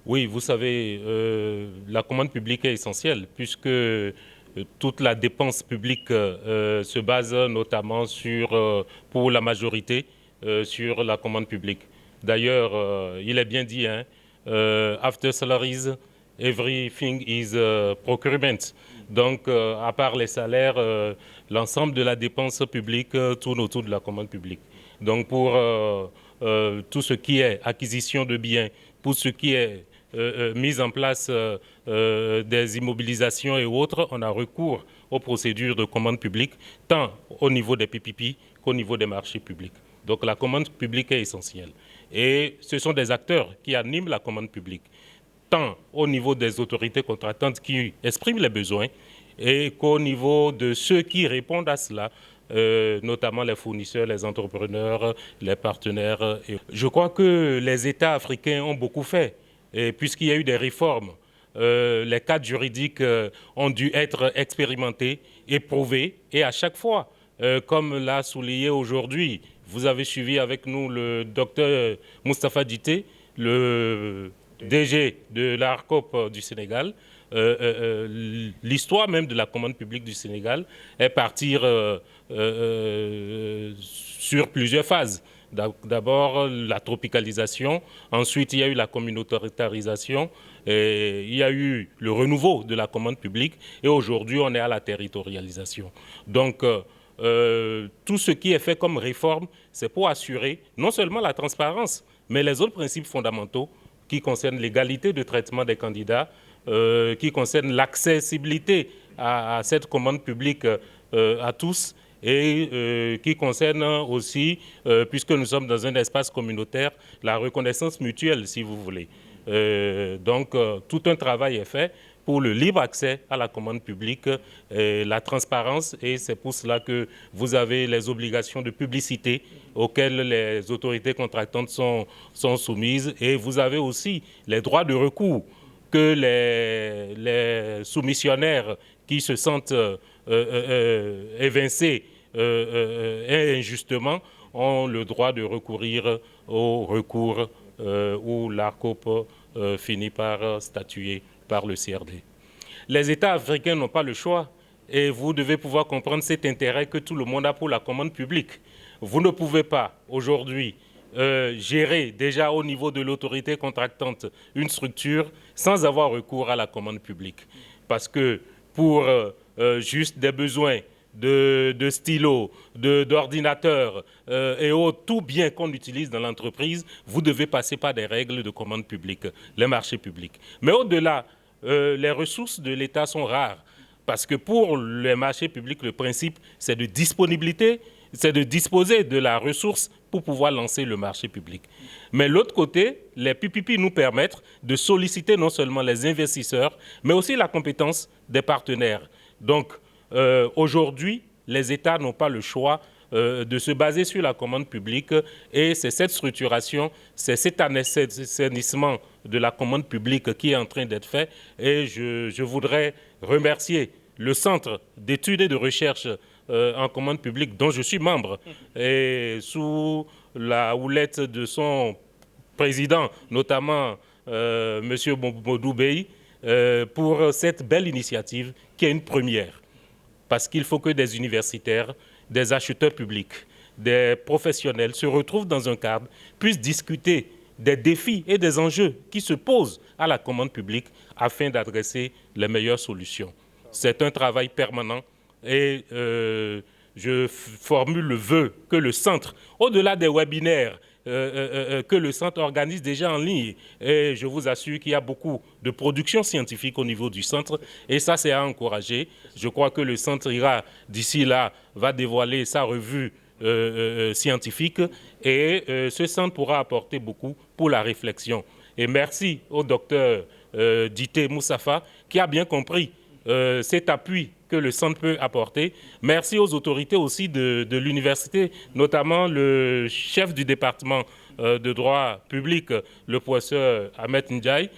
Oui, vous savez, la commande publique est essentielle puisque toute la dépense publique se base notamment sur, pour la majorité, sur la commande publique. D'ailleurs, il est bien dit, hein, after salaries, everything is procurement. Donc, à part les salaires, l'ensemble de la dépense publique tourne autour de la commande publique. Donc, pour tout ce qui est acquisition de biens, pour ce qui est mise en place des immobilisations et autres, on a recours aux procédures de commande publique, tant au niveau des PPP qu'au niveau des marchés publics. Donc la commande publique est essentielle. Et ce sont des acteurs qui animent la commande publique, tant au niveau des autorités contractantes qui expriment les besoins et qu'au niveau de ceux qui répondent à cela, notamment les fournisseurs, les entrepreneurs, les partenaires. Je crois que les États africains ont beaucoup fait, puisqu'il y a eu des réformes. Les cadres juridiques ont dû être expérimentés, éprouvés, et à chaque fois, comme l'a souligné aujourd'hui, vous avez suivi avec nous le docteur Moustapha Dité, le DG de l'ARCOP du Sénégal. L'histoire même de la commande publique du Sénégal est partir sur plusieurs phases. D'abord la tropicalisation, ensuite il y a eu la communautarisation, il y a eu le renouveau de la commande publique et aujourd'hui on est à la territorialisation. Donc tout ce qui est fait comme réforme, c'est pour assurer non seulement la transparence, mais les autres principes fondamentaux qui concernent l'égalité de traitement des candidats, qui concernent l'accessibilité à cette commande publique à tous et qui concerne aussi, puisque nous sommes dans un espace communautaire, la reconnaissance mutuelle, si vous voulez. Donc, tout un travail est fait pour le libre accès à la commande publique, la transparence, et c'est pour cela que vous avez les obligations de publicité auxquelles les autorités contractantes sont soumises, et vous avez aussi les droits de recours que les soumissionnaires qui se sentent évincés injustement ont le droit de recourir au recours où l'ARCOP finit par statuer par le CRD. Les États africains n'ont pas le choix et vous devez pouvoir comprendre cet intérêt que tout le monde a pour la commande publique. Vous ne pouvez pas aujourd'hui gérer déjà au niveau de l'autorité contractante une structure sans avoir recours à la commande publique. Parce que pour juste des besoins de stylos, d'ordinateurs et autres, tout bien qu'on utilise dans l'entreprise, vous devez passer par des règles de commande publique, les marchés publics. Mais au-delà, les ressources de l'État sont rares. Parce que pour les marchés publics, le principe, c'est de disponibilité, c'est de disposer de la ressource pour pouvoir lancer le marché public. Mais l'autre côté, les PPP nous permettent de solliciter non seulement les investisseurs, mais aussi la compétence des partenaires. Donc, aujourd'hui, les États n'ont pas le choix de se baser sur la commande publique et c'est cette structuration, c'est cet assainissement de la commande publique qui est en train d'être fait et je voudrais remercier le Centre d'études et de recherche en commande publique dont je suis membre et sous la houlette de son président, notamment M. Modou Bey, pour cette belle initiative qui est une première. Parce qu'il faut que des universitaires, des acheteurs publics, des professionnels se retrouvent dans un cadre, puissent discuter des défis et des enjeux qui se posent à la commande publique afin d'adresser les meilleures solutions. C'est un travail permanent et je formule le vœu que le centre, au-delà des webinaires, que le centre organise déjà en ligne. Et je vous assure qu'il y a beaucoup de production scientifique au niveau du centre et ça, c'est à encourager. Je crois que le centre ira, d'ici là, va dévoiler sa revue scientifique et ce centre pourra apporter beaucoup pour la réflexion. Et merci au docteur Dité Moustapha qui a bien compris cet appui que le centre peut apporter. Merci aux autorités aussi de l'université, notamment le chef du département de droit public, le professeur Ahmed Ndiaye,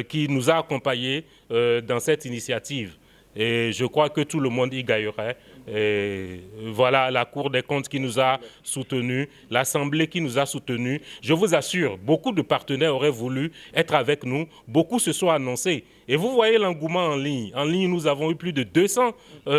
qui nous a accompagnés dans cette initiative. Et je crois que tout le monde y gagnerait voilà la Cour des comptes qui nous a soutenus, l'Assemblée qui nous a soutenus. Je vous assure, beaucoup de partenaires auraient voulu être avec nous. Beaucoup se sont annoncés. Et vous voyez l'engouement en ligne. En ligne, nous avons eu plus de 200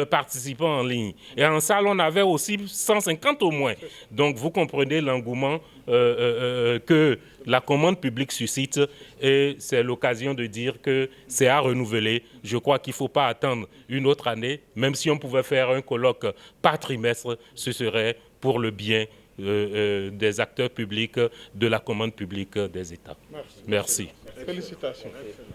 participants en ligne. Et en salle, on avait aussi 150 au moins. Donc, vous comprenez l'engouement que la commande publique suscite. Et c'est l'occasion de dire que c'est à renouveler. Je crois qu'il ne faut pas attendre une autre année. Même si on pouvait faire un colloque par trimestre, ce serait pour le bien des acteurs publics, de la commande publique des États. Merci. Félicitations.